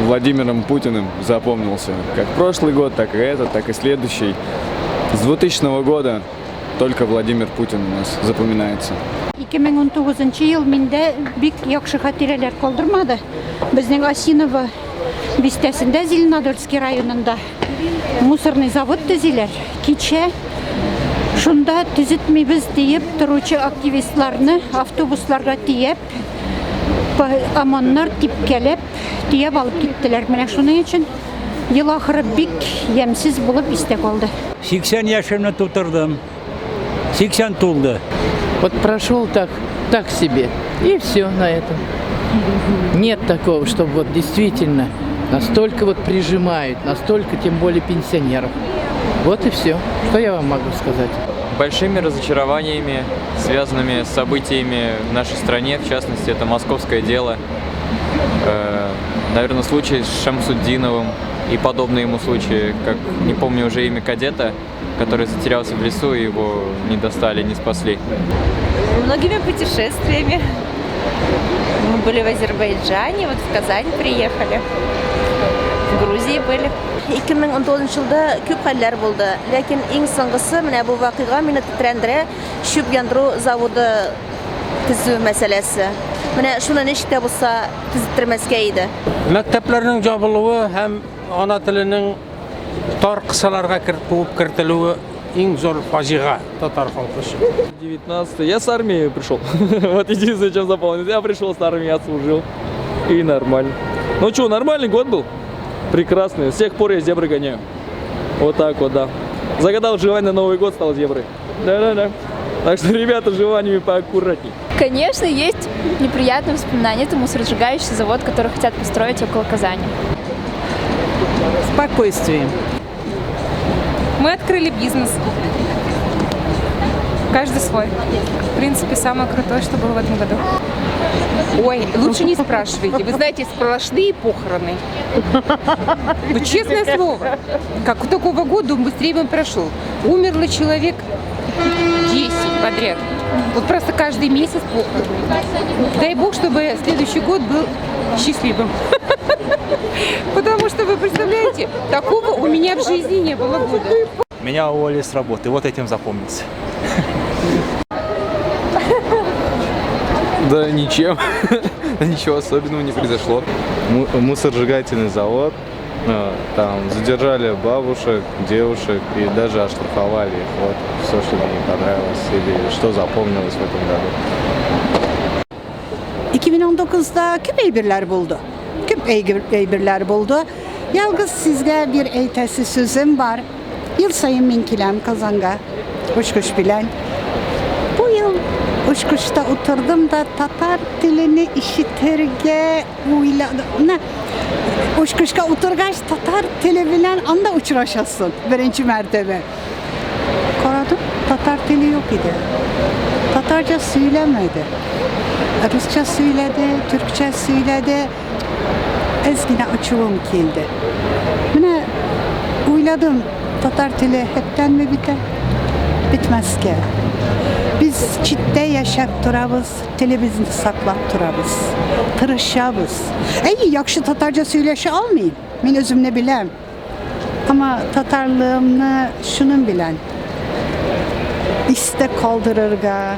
Владимиром Путиным запомнился. Как прошлый год, так и этот, так и следующий. С 2000 года только Владимир Путин у нас запоминается. 2019 ел менде бик яхшы хатирәләр калдырмады. Безнең Осиново бистәсендә Зеленодольский районында мусорный завод төзиләр. Кичә шунда төзетмибез диеп торучы активистларны автобусларга тиеп, аманнар типкәләп, тиеп алып киттеләр. Менә шуның өчен ел ахыры бик ямсыз булып истә калды. 80 яшемне тутырдым. 80 тулды. Вот прошел так себе, и все на этом. Нет такого, чтобы вот действительно настолько вот прижимают, настолько тем более пенсионеров. Вот и все. Что я вам могу сказать? Большими разочарованиями, связанными с событиями в нашей стране, в частности, это московское дело, наверное, случай с Шамсуддиновым и подобные ему случаи, как, не помню уже имя кадета, который затерялся в лесу, и его не достали, не спасли. Многими путешествиями. Мы были в Азербайджане, вот в Казань приехали, в Грузии были. 2019 жылда көп хәлләр булды. Ләкин иң соңгысы менә бу вакыйга мине тетрәндерә, шүп яндыру заводы төзү мәсьәләсе. Менә шуны ничек тә булса төзеттермәскә иде. Мәктәпләрнең җабылуы һәм ана теленең тар кысаларга кертелүе иң зур фаҗига татар халкы өчен. 19 я с армии пришел. Вот единственное, чем запомнил. Я пришел с армии, отслужил. И нормально. Ну что, нормальный год был? Прекрасный. С тех пор я зебры гоняю. Вот так вот, да. Загадал желание на Новый год, стал зеброй. Да-да-да. Так что, ребята, с желаниями поаккуратней. Конечно, есть неприятные воспоминания. Это мусоросжигающий завод, который хотят построить около Казани. Спокойствие. Мы открыли бизнес. Каждый свой. В принципе, самое крутое, что было в этом году. Ой, лучше не спрашивайте. Вы знаете, сплошные похороны. Ну, честное слово. Как у такого года он быстрее бы прошел. Умерло человек 10 подряд. Вот просто каждый месяц похороны. Дай бог, чтобы следующий год был счастливым. Потому что, вы представляете, такого у меня в жизни не было года. Меня уволили с работы, вот этим запомнился. Да ничем. Ничего особенного не произошло. Мусоросжигательный завод. Там задержали бабушек, девушек и даже оштрафовали их. Вот все, что мне не понравилось или что запомнилось в этом году. 2019'da küp eybirler buldu. Küp eybirler buldu. Yalnız sizge bir eytesi sözüm var. Yıl sayın minkilem kazanga. Uçkuş bilen. Bu yıl uçkuşta oturdum da Tatar dilini işitirge uyladım. Uçkuşka oturgaç Tatar dili bilen anda uçraşasın. Birinci mertebe. Koradım, Tatar dili yok idi. Tatarca söylemedi. Rusça söyledi, Türkçe söyledi. Ezgine açığım geldi. Mine uyladım, Tatar dili hepten mi biter? Bitmez ki. Biz çitte yaşap durabız, televizyon saklap durabız. Tırışabız. Ey yakşı Tatarca söyleşi almayayım. Ben özümle bilem. Ama Tatarlığımını şunun bilen. İste kaldırırga,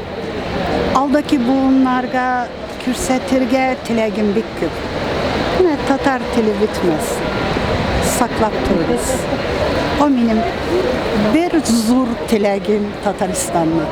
aldaki buğunlarga, kürsetirge tilegim bikküp. Ne Tatar tili bitmez. Saklap dururuz. O benim bir zur tilegim Tataristanlı.